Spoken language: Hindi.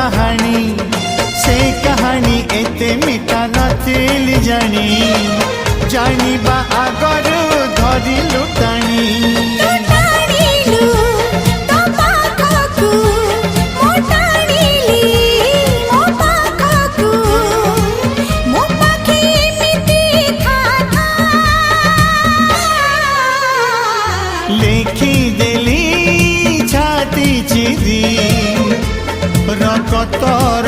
कहानी से कहानी एते मिठा नथिली जानी जानिबा आगरु धरिलु टाणी लेखी देली छाती चिरी रकतर